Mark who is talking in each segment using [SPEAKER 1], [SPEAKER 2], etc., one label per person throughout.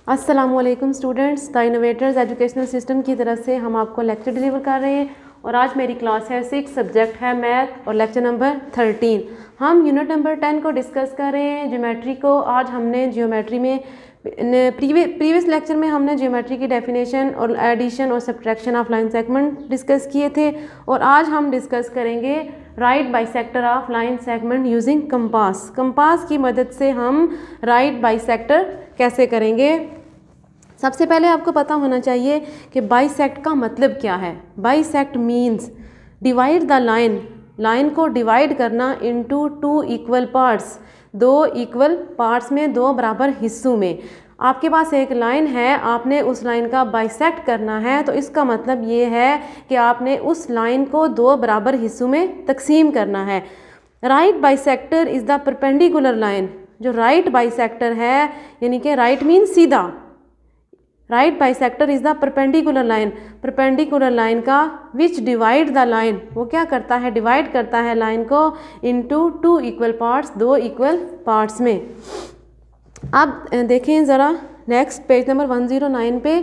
[SPEAKER 1] अस्सलामुअलैकुम students, the innovators educational system की तरफ से हम आपको लेक्चर डिलीवर कर रहे हैं और आज मेरी क्लास है 6 सब्जेक्ट है मैथ और लेक्चर नंबर 13। हम यूनिट नंबर 10 को डिस्कस कर रहे हैं, ज्योमेट्री को। आज हमने ज्योमेट्री में प्रीवियस लेक्चर में हमने ज्योमेट्री की डेफिनेशन और एडिशन और subtraction of line segment discuss किए थे और आज हम डिस्कस करेंगे right bisector of line segment using compass. Compass की मदद से हम राइट बाइसेक्टर कैसे करेंगे। सबसे पहले आपको पता होना चाहिए कि बाइसेक्ट का मतलब क्या है। Bisect means divide the line, line को डिवाइड करना इनटू टू इक्वल पार्ट्स, दो इक्वल पार्ट्स में, दो बराबर हिस्सों में। आपके पास एक लाइन है, आपने उस लाइन का बाइसेक्ट करना है, तो इसका मतलब ये है कि आपने उस लाइन को दो बराबर हिस्सों में तकसीम करना है। Right bisector is the perpendicular line. जो राइट बाइसेक्टर है, यानी कि राइट मीन सीधा, right bisector is the perpendicular line. Perpendicular line का विच डिवाइड द लाइन, वो क्या करता है, डिवाइड करता है लाइन को इनटू टू इक्वल पार्ट्स, दो इक्वल पार्ट्स में। अब देखें ज़रा नेक्स्ट पेज नंबर 109 पे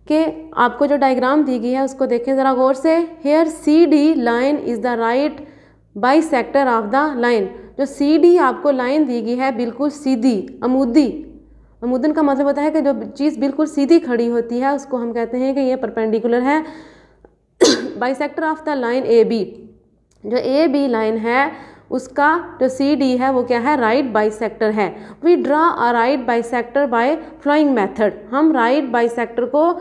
[SPEAKER 1] कि आपको जो डायग्राम दी गई है उसको देखें ज़रा गौर से। Here C D line is the right bisector of the line. जो सी डी आपको लाइन दी गई है बिल्कुल सीधी, अमूदी, अमूदन का मतलब होता है कि जो चीज़ बिल्कुल सीधी खड़ी होती है उसको हम कहते हैं कि ये परपेंडिकुलर है। Bisector of the line A B, जो ए बी लाइन है उसका जो सी डी है वो क्या है, राइट बाइसेक्टर है। We draw a right bisector by flowing method. हम राइट बाइसेक्टर को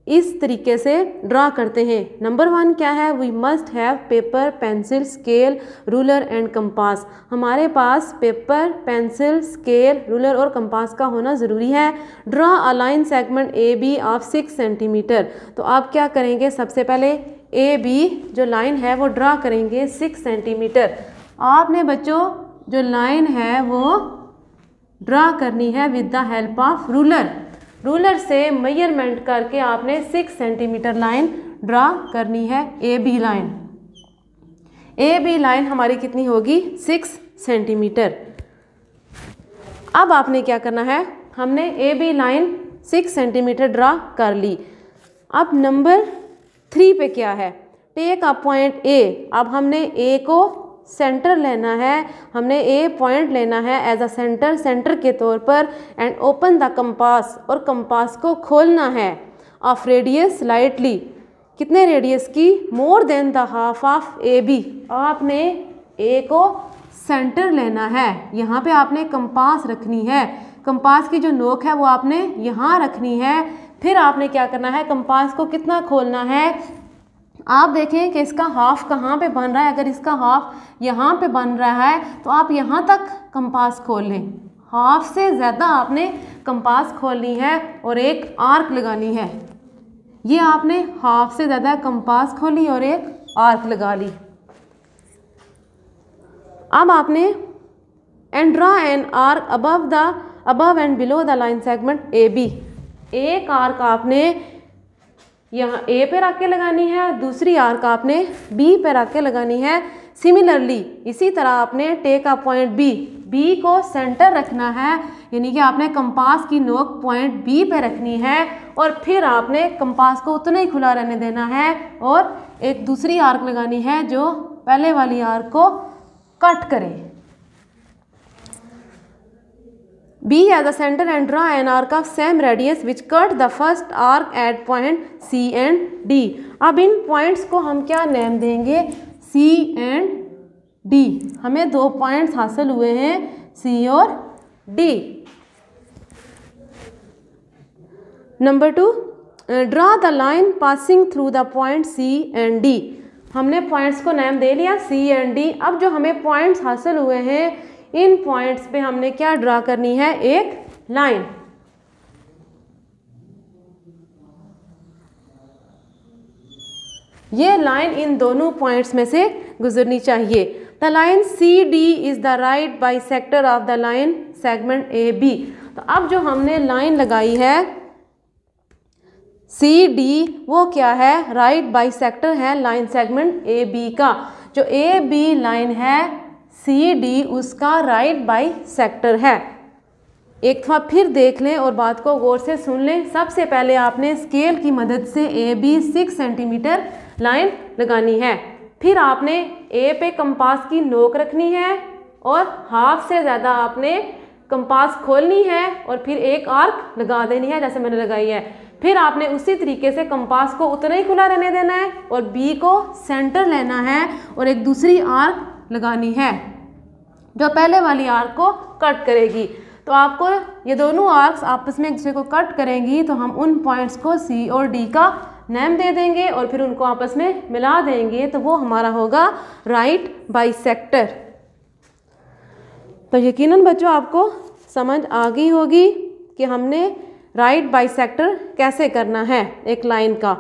[SPEAKER 1] इस तरीके से ड्रा करते हैं। नंबर 1 क्या है, we must have paper, pencil, scale, ruler and compass. हमारे पास पेपर, पेंसिल, स्केल, रूलर और कंपास का होना ज़रूरी है। Draw a line segment A B of 6 centimetre. तो आप क्या करेंगे, सबसे पहले ए बी जो लाइन है वो ड्रा करेंगे 6 सेंटीमीटर। आपने बच्चों जो लाइन है वो ड्रा करनी है with the help of ruler. Ruler से मेजरमेंट करके आपने 6 सेंटीमीटर लाइन ड्रा करनी है, A B line. A B line हमारी कितनी होगी, 6 सेंटीमीटर। अब आपने क्या करना है, हमने A B line 6 centimetre draw कर ली। अब नंबर 3 पे क्या है, टेक अ पॉइंट ए। अब हमने ए को सेंटर लेना है, हमने ए पॉइंट लेना है एज अ सेंटर, सेंटर के तौर पर। एंड ओपन द कंपास, और कंपास को खोलना है ऑफ रेडियस स्लाइटली। कितने रेडियस की, more than the half of A B. आपने ए को सेंटर लेना है, यहाँ पे आपने कंपास रखनी है। कंपास की जो नोक है वो आपने यहाँ रखनी है। फिर आपने क्या करना है, कंपास को कितना खोलना है, आप देखें कि इसका हाफ कहाँ पे बन रहा है। अगर इसका हाफ यहाँ पे बन रहा है तो आप यहाँ तक कंपास खोल लें। हाफ से ज़्यादा आपने कंपास खोलनी है और एक आर्क लगानी है। ये आपने हाफ से ज़्यादा कंपास खोली और एक आर्क लगा ली। अब आपने and draw an arc above and below the line segment A B. एक आर्क आपने यहाँ ए पे रख के लगानी है, दूसरी आर्क आपने बी पे रख के लगानी है। सिमिलरली इसी तरह आपने take a point B, B को सेंटर रखना है, यानी कि आपने कंपास की नोक पॉइंट बी पे रखनी है और फिर आपने कंपास को उतना ही खुला रहने देना है और एक दूसरी आर्क लगानी है जो पहले वाली आर्क को कट करे। B as a center and draw an arc of same radius which cut the first arc at point C and D। अब इन पॉइंट्स को हम क्या नेम देंगे, C and D। हमें दो पॉइंट्स हासिल हुए हैं, C और D। Number 2, draw the line passing through the point C and D। हमने पॉइंट्स को नेम दे लिया C and D। अब जो हमें पॉइंट्स हासिल हुए हैं, इन पॉइंट्स पे हमने क्या ड्रा करनी है, एक लाइन। ये लाइन इन दोनों पॉइंट्स में से गुजरनी चाहिए। The line C D is the right bisector of the line segment A B. तो अब जो हमने लाइन लगाई है सी डी, वो क्या है, राइट बाइसेक्टर है लाइन सेगमेंट ए बी का। जो ए बी लाइन है सी डी उसका राइट बाइसेक्टर है। एक दफ़ा फिर देख लें और बात को गौर से सुन लें। सबसे पहले आपने स्केल की मदद से AB 6 सेंटीमीटर लाइन लगानी है। फिर आपने ए पे कंपास की नोक रखनी है और हाफ से ज़्यादा आपने कंपास खोलनी है और फिर एक आर्क लगा देनी है जैसे मैंने लगाई है। फिर आपने उसी तरीके से कंपास को उतना ही खुला रहने देना है और बी को सेंटर लेना है और एक दूसरी आर्क लगानी है जो पहले वाली आर्क को कट करेगी। तो आपको ये दोनों आर्क्स आपस में एक दूसरे को कट करेंगी तो हम उन पॉइंट्स को सी और डी का नेम दे देंगे और फिर उनको आपस में मिला देंगे तो वो हमारा होगा राइट बाइसेक्टर। तो यकीनन बच्चों आपको समझ आ गई होगी कि हमने राइट बाइसेक्टर कैसे करना है एक लाइन का।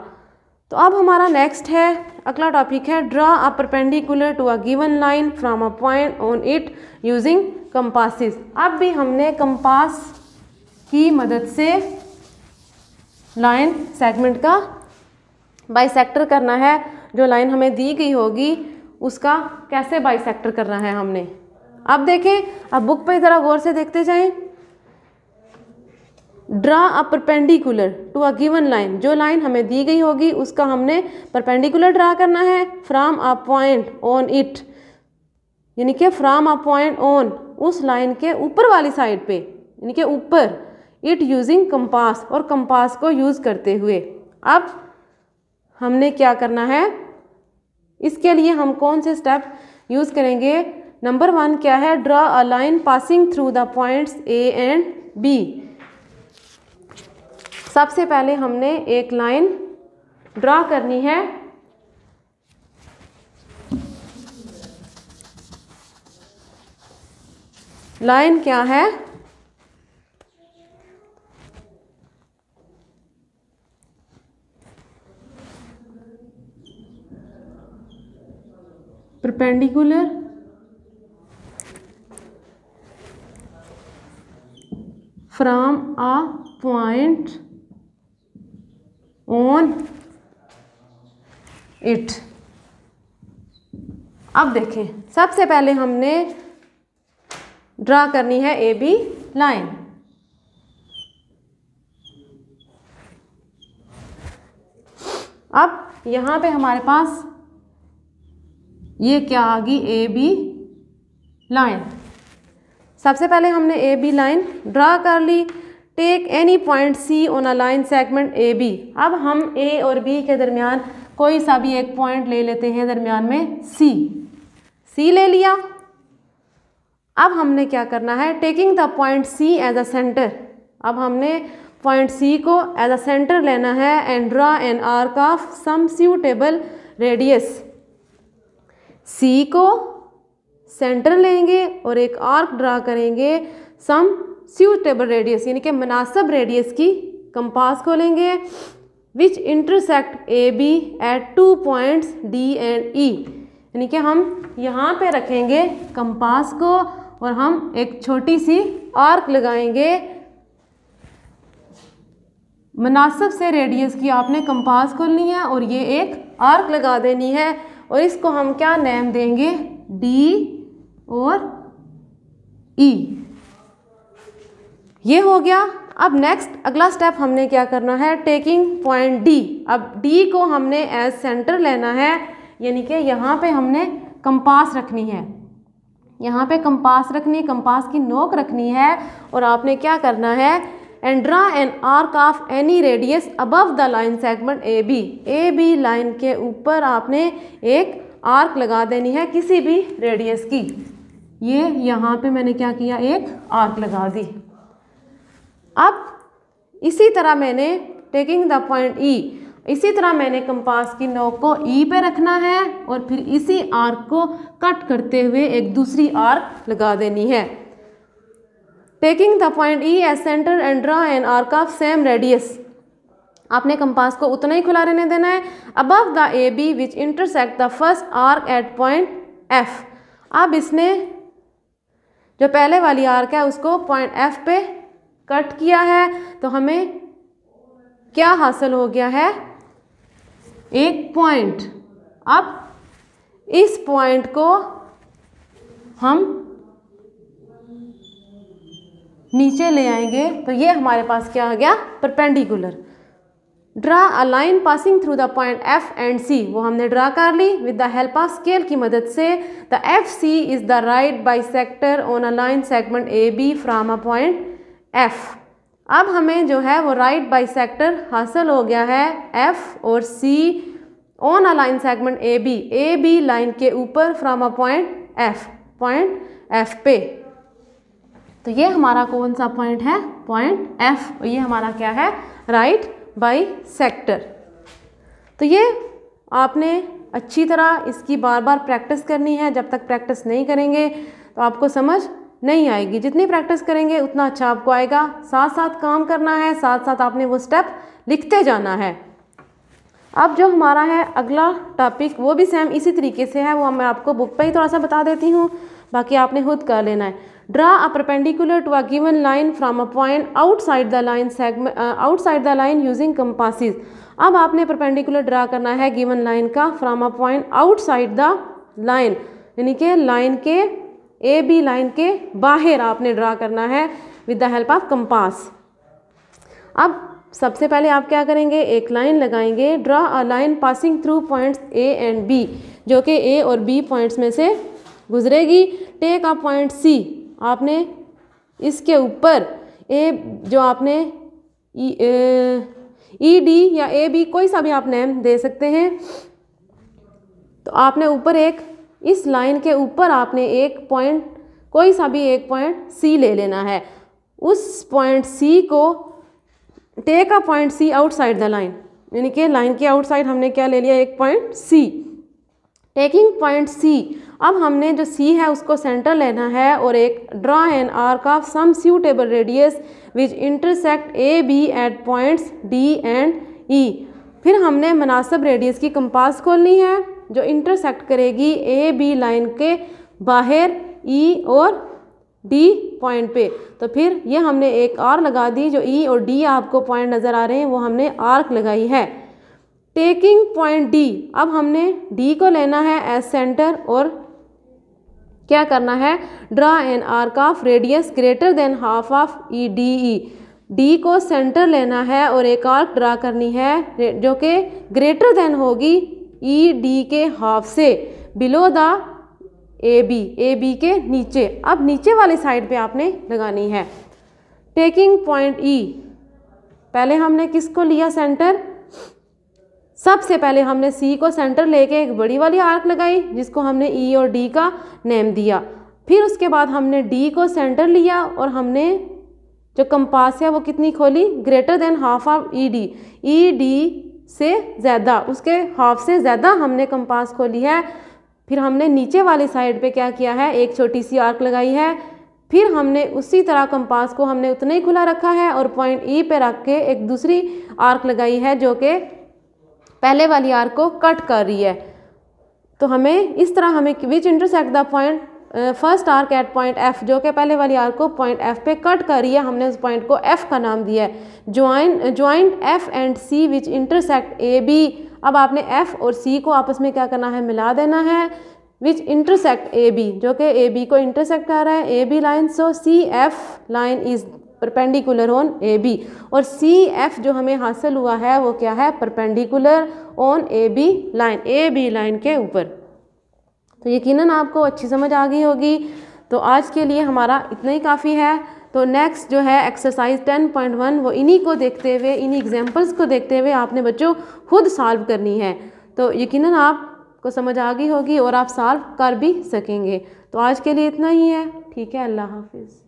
[SPEAKER 1] तो अब हमारा नेक्स्ट है, अगला टॉपिक है draw a perpendicular to a given line from a point on it using compasses. अब भी हमने कंपास की मदद से लाइन सेगमेंट का बाइसेक्टर करना है। जो लाइन हमें दी गई होगी उसका कैसे बाइसेक्टर करना है हमने। अब देखें, अब बुक पे ज़रा गौर से देखते जाएं। Draw a perpendicular to a given line, जो लाइन हमें दी गई होगी उसका हमने परपेंडिकुलर ड्रा करना है from a point on it, यानी कि फ्रॉम अ पॉइंट ऑन, उस लाइन के ऊपर वाली साइड पे, यानी कि ऊपर, इट यूजिंग कंपास, और कंपास को यूज़ करते हुए। अब हमने क्या करना है, इसके लिए हम कौन से स्टेप यूज़ करेंगे। नंबर 1 क्या है, draw a line passing through the points A and B. सबसे पहले हमने एक लाइन ड्रा करनी है लाइन क्या है, perpendicular from a point on it. अब देखें, सबसे पहले हमने ड्रा करनी है ए बी लाइन। अब यहाँ पे हमारे पास ये क्या आ गई, ए बी लाइन। सबसे पहले हमने ए बी लाइन ड्रा कर ली। Take any point C on a line segment A B. अब हम ए और बी के दरमियान कोई सा भी एक पॉइंट ले लेते हैं, दरमियान में सी ले लिया। अब हमने क्या करना है, taking the point C as a centre. अब हमने पॉइंट सी को एज अ सेंटर लेना है and draw an arc of some suitable radius. C को सेंटर लेंगे और एक आर्क ड्रा करेंगे सम सूटेबल रेडियस, यानी कि मुनासिब रेडियस की। कंपास को लेंगे which intersect A B at 2 points D and E, यानी कि हम यहाँ पे रखेंगे कंपास को और हम एक छोटी सी आर्क लगाएंगे मुनासिब से रेडियस की। आपने कंपास खोलनी है और ये एक आर्क लगा देनी है और इसको हम क्या नेम देंगे, डी और ई। ये हो गया। अब नेक्स्ट अगला स्टेप हमने क्या करना है, टेकिंग पॉइंट डी। अब डी को हमने एज सेंटर लेना है, यानी कि यहाँ पे हमने कंपास रखनी है, यहाँ पे कंपास रखनी, कंपास की नोक रखनी है और आपने क्या करना है, and draw an arc of any radius above the line segment A B. A B line के ऊपर आपने एक आर्क लगा देनी है किसी भी रेडियस की। ये यहाँ पे मैंने क्या किया, एक आर्क लगा दी। अब इसी तरह मैंने टेकिंग द पॉइंट ई, इसी तरह मैंने कंपास की नोक को ई पे रखना है और फिर इसी आर्क को कट करते हुए एक दूसरी आर्क लगा देनी है। Taking the point E as centre and draw an arc of same radius. आपने कंपास को उतना ही खुला रहने देना है। Above the A B which intersect the first arc at point F. अब इसने जो पहले वाली आर्क है उसको पॉइंट एफ पे कट किया है तो हमें क्या हासिल हो गया है, एक पॉइंट। अब इस पॉइंट को हम नीचे ले आएंगे तो ये हमारे पास क्या आ गया, perpendicular. Draw a line passing through the point F and C, वो हमने ड्रा कर ली with the help of scale की मदद से। The F C is the right bisector on a line segment A B from a point F. अब हमें जो है वो राइट बाइसेक्टर हासिल हो गया है एफ और C on a line segment A B line के ऊपर फ्रॉम अ पॉइंट एफ पे। तो ये हमारा कौन सा पॉइंट है, पॉइंट एफ, और ये हमारा क्या है, राइट बाइसेक्टर। तो ये आपने अच्छी तरह इसकी बार बार प्रैक्टिस करनी है। जब तक प्रैक्टिस नहीं करेंगे तो आपको समझ नहीं आएगी। जितनी प्रैक्टिस करेंगे उतना अच्छा आपको आएगा। साथ साथ काम करना है, साथ साथ आपने वो स्टेप लिखते जाना है। अब जो हमारा है अगला टॉपिक वो भी सेम इसी तरीके से है, वो मैं आपको बुक पे ही थोड़ा सा बता देती हूँ, बाकी आपने खुद कर लेना है। Draw a perpendicular to a given line from a point outside the line segment outside the line using compasses. अब आपने परपेंडिकुलर ड्रा करना है गिवन लाइन का from a point outside the line, यानी कि लाइन के ए बी लाइन के बाहर आपने ड्रा करना है with the help of compass. अब सबसे पहले आप क्या करेंगे, एक लाइन लगाएंगे। Draw a line passing through points A and B, जो कि ए और बी पॉइंट्स में से गुजरेगी। टेक अ पॉइंट सी, आपने इसके ऊपर ए जो आपने ई डी या ए बी कोई सा भी आप नेम दे सकते हैं। तो आपने ऊपर एक इस लाइन के ऊपर आपने एक पॉइंट कोई सा भी एक पॉइंट सी ले लेना है। उस पॉइंट सी को take a point C outside the line, यानी कि लाइन के आउटसाइड हमने क्या ले लिया, एक point C. Taking point C, अब हमने जो सी है उसको सेंटर लेना है और एक draw an arc of some suitable radius which intersect A B at points D and E. फिर हमने मुनासिब रेडियस की कंपास खोलनी है जो इंटरसेक्ट करेगी ए बी लाइन के बाहर ई और डी पॉइंट पे। तो फिर ये हमने एक आर लगा दी, जो ई और डी आपको पॉइंट नज़र आ रहे हैं वो हमने आर्क लगाई है। टेकिंग पॉइंट डी, अब हमने डी को लेना है एज सेंटर और क्या करना है, draw an arc of radius greater than half of E D E. D को सेंटर लेना है और एक आर्क ड्रा करनी है जो कि ग्रेटर देन होगी ई डी के हाफ से, बिलो द ए बी के नीचे। अब नीचे वाली साइड पे आपने लगानी है। टेकिंग पॉइंट ई, पहले हमने किसको लिया सेंटर, सबसे पहले हमने सी को सेंटर लेके एक बड़ी वाली आर्क लगाई जिसको हमने ई और डी का नेम दिया। फिर उसके बाद हमने डी को सेंटर लिया और हमने जो कंपास है वो कितनी खोली, greater than half of E D से ज़्यादा, उसके हाफ से ज़्यादा हमने कंपास खोली है। फिर हमने नीचे वाली साइड पे क्या किया है, एक छोटी सी आर्क लगाई है। फिर हमने उसी तरह कंपास को हमने उतना ही खुला रखा है और पॉइंट ई पे रख के एक दूसरी आर्क लगाई है जो कि पहले वाली आर्क को कट कर रही है। तो हमें इस तरह हमें विच intersect the point first arc at point F, जो कि पहले वाली आर्क को पॉइंट एफ पे कट कर रही है, हमने उस पॉइंट को एफ का नाम दिया है। Joint F and C which intersect A B, अब आपने एफ और सी को आपस में क्या करना है, मिला देना है। विच इंटरसेक्ट ए बी, जो कि ए बी को इंटरसेक्ट कर रहा है, A B line. So C F line is perpendicular on A B, और सी एफ जो हमें हासिल हुआ है वो क्या है, perpendicular on A B line के ऊपर। तो यकीनन आपको अच्छी समझ आ गई होगी। तो आज के लिए हमारा इतना ही काफ़ी है। तो नेक्स्ट जो है एक्सरसाइज 10.1 वो इन्हीं को देखते हुए, इन्हीं एग्जाम्पल्स को देखते हुए आपने बच्चों खुद सॉल्व करनी है। तो यकीनन आपको समझ आ गई होगी और आप सॉल्व कर भी सकेंगे। तो आज के लिए इतना ही है। ठीक है, अल्लाह हाफिज़।